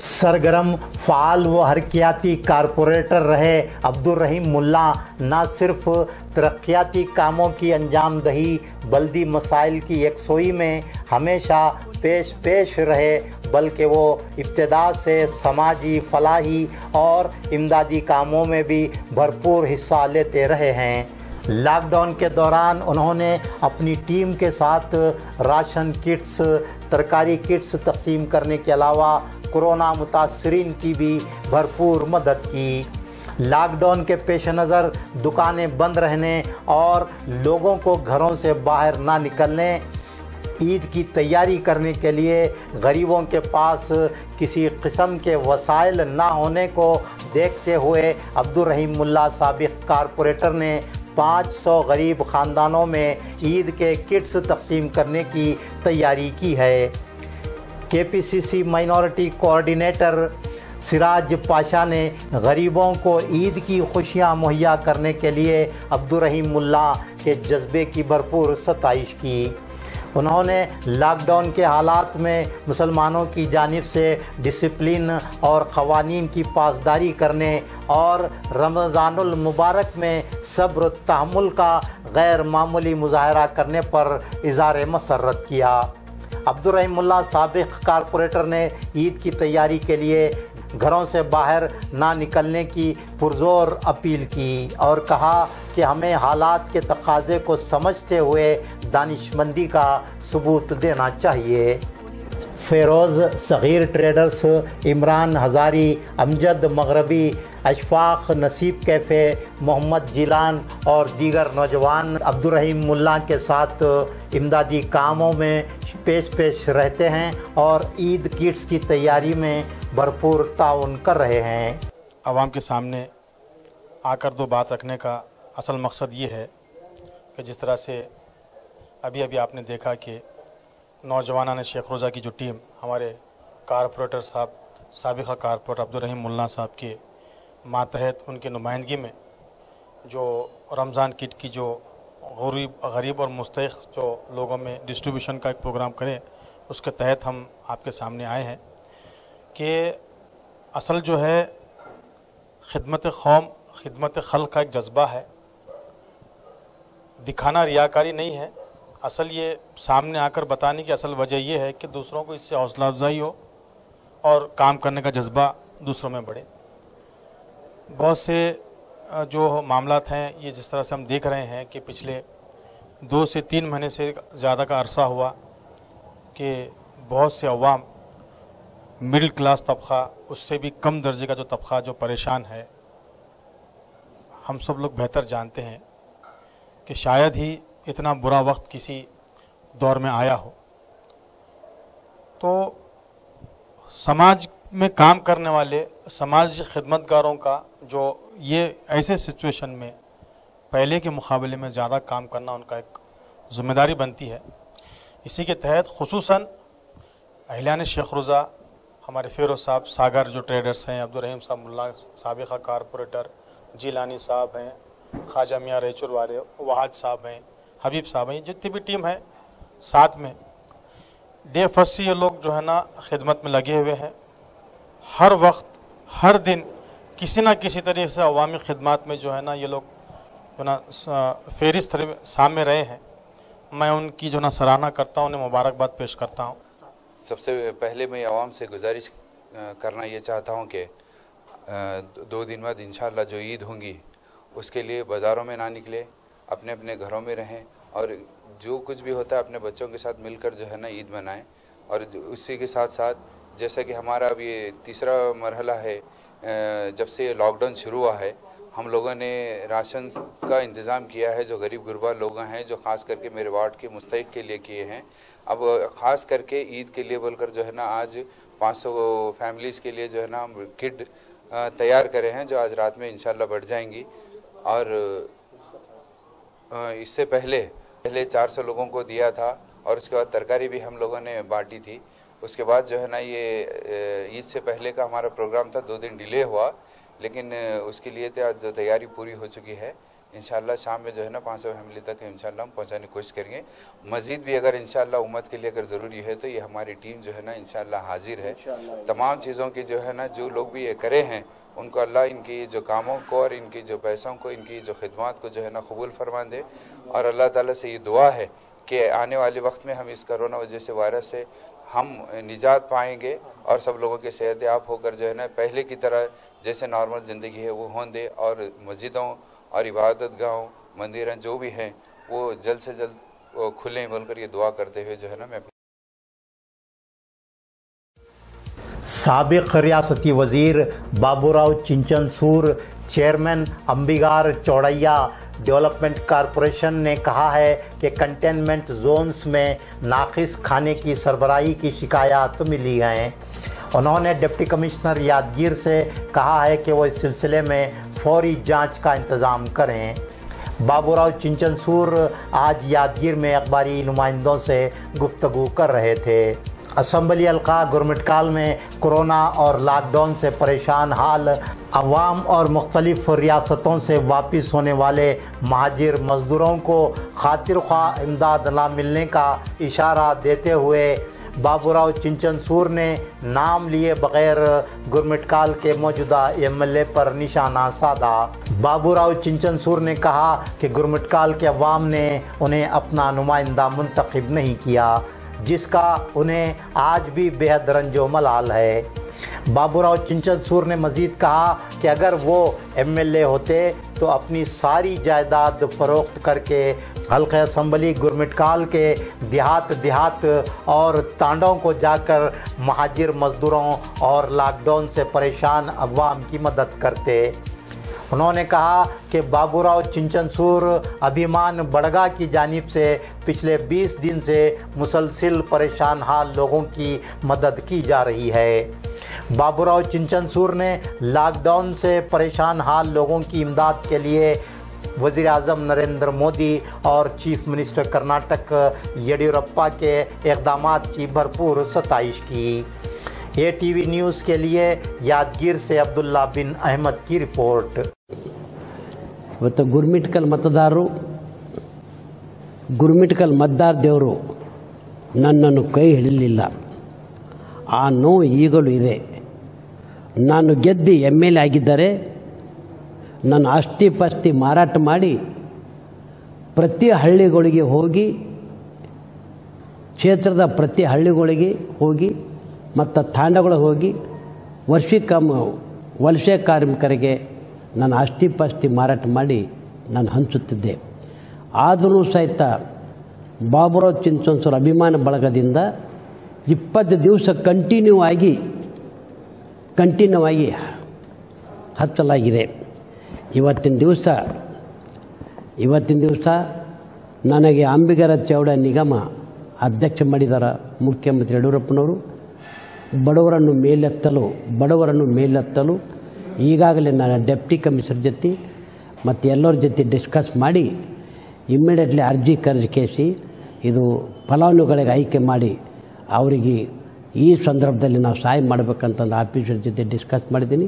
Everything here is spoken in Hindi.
सरगर्म, फ़ाल व हरकियाती कारपोरेटर रहे अब्दुल रहीम मुल्ला न सिर्फ तरक्याती कामों की अंजामदही बल्दी मसाइल की यकसोई में हमेशा पेश रहे, बल्कि वो इब्तिदा से समाजी फलाही और इमदादी कामों में भी भरपूर हिस्सा लेते रहे हैं। लॉकडाउन के दौरान उन्होंने अपनी टीम के साथ राशन किट्स, तरकारी किट्स तकसीम करने के अलावा कोरोना मुतासरीन की भी भरपूर मदद की। लॉकडाउन के पेश नज़र दुकानें बंद रहने और लोगों को घरों से बाहर ना निकलने, ईद की तैयारी करने के लिए गरीबों के पास किसी किस्म के वसाइल ना होने को देखते हुए अब्दुल रहीम मुल्ला साबिक कारपोरेटर ने 500 गरीब ख़ानदानों में ईद के किट्स तकसीम करने की तैयारी की है। KPCC minority coordinator Siraj Pasha ने गरीबों को ईद की खुशियां मुहैया करने के लिए अब्दुल रहीम मुल्ला के जज्बे की भरपूर सताइश की। उन्होंने लॉकडाउन के हालात में मुसलमानों की जानिब से डिसिप्लिन और क़वानीन की पासदारी करने और रमज़ानुल मुबारक में सब्र तहम्मुल का गैर मामूली मुज़ाहरा करने पर इज़हार मसर्रत किया। अब्दुल रहीम मुल्ला साबिक़ कारपोरेटर ने ईद की तैयारी के लिए घरों से बाहर ना निकलने की पुरज़ोर अपील की और कहा कि हमें हालात के तकाज़े को समझते हुए दानिशमंदी का सबूत देना चाहिए। फ़ेरोज़ सग़ीर ट्रेडर्स, इमरान हज़ारी, अमजद मगरबी, अशफाक नसीब कैफ़े, मोहम्मद जिलान और दीगर नौजवान अब्दुल रहीम मुल्ला के साथ इमदादी कामों में पेश रहते हैं और ईद किट्स की तैयारी में भरपूर ताउन कर रहे हैं। आवाम के सामने आकर दो बात रखने का असल मकसद ये है कि जिस तरह से अभी आपने देखा कि नौजवानान शेख रोज़ा की जो टीम हमारे कारपोरेटर साहब, साबिक़ा कारपोरेटर अब्दुल रहीम मुल्ला साहब के मातहत उनकी नुमाइंदगी में जो रमज़ान किट की जो गरीब और मुस्तहिक़ जो लोगों में डिस्ट्रीब्यूशन का एक प्रोग्राम करें, उसके तहत हम आपके सामने आए हैं कि असल जो है खिदमत कौम, खिदमत खल्क़ का एक जज्बा है, दिखाना रियाकारी नहीं है। असल ये सामने आकर बताने की असल वजह ये है कि दूसरों को इससे हौसला अफजाई हो और काम करने का जज्बा दूसरों में बढ़े। बहुत से जो मामलात हैं ये जिस तरह से हम देख रहे हैं कि पिछले 2 से 3 महीने से ज़्यादा का अरसा हुआ कि बहुत से अवाम, मिडिल क्लास तबक़ा, उससे भी कम दर्जे का जो तबक़ा जो परेशान है, हम सब लोग बेहतर जानते हैं कि शायद ही इतना बुरा वक्त किसी दौर में आया हो। तो समाज में काम करने वाले समाज खिदमतगारों का जो ये ऐसे सिचुएशन में पहले के मुकाबले में ज़्यादा काम करना उनका एक ज़िम्मेदारी बनती है। इसी के तहत खुसूसन अहलियान शेख रोज़ा, हमारे फ़ेरोज़ साहब, सागर जो ट्रेडर्स हैं, अब्दुल रहीम साहब मुल्ला साबिक़ा कारपोरेटर, जिलानी साहब हैं, ख्वाजा मियाँ रेचुर वाले, वहाज साहब हैं, हबीब साहब हैं, जितनी भी टीम है साथ में डे फर्स्ट से ये लोग जो है ना खिदमत में लगे हुए हैं। हर वक्त हर दिन किसी ना किसी तरीके से अवामी खिदमत में जो है ना ये लोग जो ना फेरिस्त सामने रहे हैं। मैं उनकी जो ना सराहना करता हूँ, उन्हें मुबारकबाद पेश करता हूँ। सबसे पहले मैं आवाम से गुजारिश करना ये चाहता हूँ कि 2 दिन बाद इंशाअल्लाह जो ईद होंगी उसके लिए बाज़ारों में ना निकले, अपने अपने घरों में रहें और जो कुछ भी होता है अपने बच्चों के साथ मिलकर जो है ना ईद मनाएं। और उसी के साथ साथ जैसा कि हमारा अब ये तीसरा मरहला है, जब से लॉकडाउन शुरू हुआ है, हम लोगों ने राशन का इंतज़ाम किया है जो गरीब गुरबा लोग हैं, जो ख़ास करके मेरे वार्ड के मुस्तहिक़ के लिए किए हैं। अब ख़ास करके ईद के लिए बोलकर जो है ना आज 500 फैमिलीज़ के लिए जो है ना हम किट तैयार करे हैं, जो आज रात में इंशाल्लाह बढ़ जाएंगी। और इससे पहले 400 लोगों को दिया था और उसके बाद तरकारी भी हम लोगों ने बांटी थी। उसके बाद जो है ना ये ईद से पहले का हमारा प्रोग्राम था, 2 दिन डिले हुआ, लेकिन उसके लिए तो आज तैयारी पूरी हो चुकी है। इंशाल्लाह शाम में जो है ना 500 फैमिली तक इंशाल्लाह हम पहुंचाने की कोशिश करेंगे। मजीद भी अगर इंशाल्लाह उम्मत के लिए अगर ज़रूरी है तो ये हमारी टीम जो है ना इंशाल्लाह हाजिर है। तमाम चीज़ों की जो है ना जो लोग भी ये करे हैं उनको अल्लाह इनकी जो कामों को और इनकी जो पैसों को, इनकी जो खिदमत को जो है ना कबूल फरमा दे। और अल्लाह ताला से ये दुआ है कि आने वाले वक्त में हम इस कोरोना वजह से वायरस से हम निजात पाएंगे और सब लोगों के सेहतयाब होकर जो है ना पहले की तरह जैसे नॉर्मल ज़िंदगी है वो हों दे। और मस्जिदों और इबादत गाहों, मंदिर जो भी हैं वो जल्द से जल्द खुलें बोलकर ये दुआ करते हुए जो है ना मैं साबिक रियासती वज़ीर बाबूराव चिंचनसूर, चेयरमैन अंबिगार चौड़ैया डेवलपमेंट कॉरपोरेशन ने कहा है कि कंटेनमेंट जोन्स में नाकिस खाने की सरबराही की शिकायत मिली हैं। उन्होंने डिप्टी कमिश्नर यादगीर से कहा है कि वो इस सिलसिले में फौरी जांच का इंतज़ाम करें। बाबूराव चिंचनसूर आज यादगीर में अखबारी नुमाइंदों से गुफ्तगू कर रहे थे। असम्बली हल्का गुरमिटकाल में कोरोना और लॉकडाउन से परेशान हाल अवाम और मुख्तलिफ रियासतों से वापस होने वाले महाजिर मज़दूरों को खातिर ख्वाह इमदाद न मिलने का इशारा देते हुए बाबूराव चिंचनसूर ने नाम लिए बगैर गुरमिटकाल के मौजूदा एमएलए पर निशाना साधा। बाबूराव चिंचनसूर ने कहा कि गुरमिटकाल के अवाम ने उन्हें अपना नुमाइंदा मुंतखब नहीं किया, जिसका उन्हें आज भी बेहद रंजो मलाल है। बाबूराव चिंचनसूर ने मज़ीद कहा कि अगर वो एमएलए होते तो अपनी सारी जायदाद फ़रोख्त करके हल्का असम्बली गुरमिटकाल के देहात और तांडों को जाकर महाजिर मज़दूरों और लॉकडाउन से परेशान अवाम की मदद करते। उन्होंने कहा कि बाबूराव चिंचनसूर अभिमान बड़गा की जानिब से पिछले 20 दिन से मुसलसिल परेशान हाल लोगों की मदद की जा रही है। बाबूराव चिंचनसूर ने लॉकडाउन से परेशान हाल लोगों की इमदाद के लिए वज़ीर आज़म नरेंद्र मोदी और चीफ मिनिस्टर कर्नाटक येडियुरप्पा के इक़दामात की भरपूर सताइश की। ATV न्यूज़ के लिए यादगीर से अब्दुल्ला बिन अहमद की रिपोर्ट। ಇವತ್ತು ಗುರ್ಮಿಟ್ಕಲ್ ಮತದಾರರು, ಗುರ್ಮಿಟ್ಕಲ್ ಮತದಾರ ದೇವರು ನನ್ನನ್ನು ಕೈ ಹಿಡಿಲಿಲ್ಲ. ಆ ನೋವು ಈಗಲೂ ಇದೆ. ನಾನು ಗೆದ್ದು MLA ಆಗಿದ್ದರೆ ನನ್ನ ಆಸ್ತಿ ಪಾಸ್ತಿ ಮಾರಾಟ ಮಾಡಿ ಪ್ರತಿ ಹಳ್ಳಿಗಳಿಗೆ ಹೋಗಿ, ಕ್ಷೇತ್ರದ ಪ್ರತಿ ಹಳ್ಳಿಗಳಿಗೆ ಹೋಗಿ ಮತ್ತು ತಾಂಡಗಳಿಗೆ ಹೋಗಿ ವಲಸೆ ಕಾರ್ಮಿಕರಿಗೆ ನನ್ನ ಆಸ್ತಿ ಪಾಸ್ತಿ ಮಾರಾಟ ಮಾಡಿ ನಾನು ಹಂಚುತ್ತಿದ್ದೆ. ಆದರೂ ಸಹಿತ ಬಾಬುರಾವ್ ಚಿಂಚನಸೂರ್ ಅಭಿಮಾನ ಬಳಗದಿಂದ 20 ದಿವಸ ಕಂಟಿನ್ಯೂ ಆಗಿ ಹಚ್ಚಲಾಗಿದೆ. ಇವತ್ತಿನ ದಿವಸ ನನಗೆ ಅಂಬಿಗರ ಚೌಡ ನಿಗಮ ಅಧ್ಯಕ್ಷ ಮಾಡಿದ್ದಾರೆ ಮುಖ್ಯಮಂತ್ರಿ ಯಡಿಯೂರಪ್ಪನವರು. ಬಡವರನ್ನು ಮೇಲೆತ್ತಲು ಈಗಾಗಲೇ ನಾನು ಡೆಪ್ಟಿ ಕಮಿಷನರ್ ಜೊತೆ ಮತ್ತು ಎಲ್ಲರ ಜೊತೆ ಡಿಸ್ಕಸ್ ಮಾಡಿ ಇಮ್ಮಿಡಿಯೇಟ್ಲಿ ಅರ್ಜಿ ಕರೆಸಿ ಇದು ಫಲಾನುಭವಿಗಳಿಗೆ ಆಯ್ಕೆ ಮಾಡಿ ಅವರಿಗೆ ಈ ಸಂದರ್ಭದಲ್ಲಿ ನಾವು ಸಹಾಯ ಮಾಡಬೇಕಂತಂದು ಆಫೀಸರ್ ಜೊತೆ ಡಿಸ್ಕಸ್ ಮಾಡಿದ್ದೀನಿ.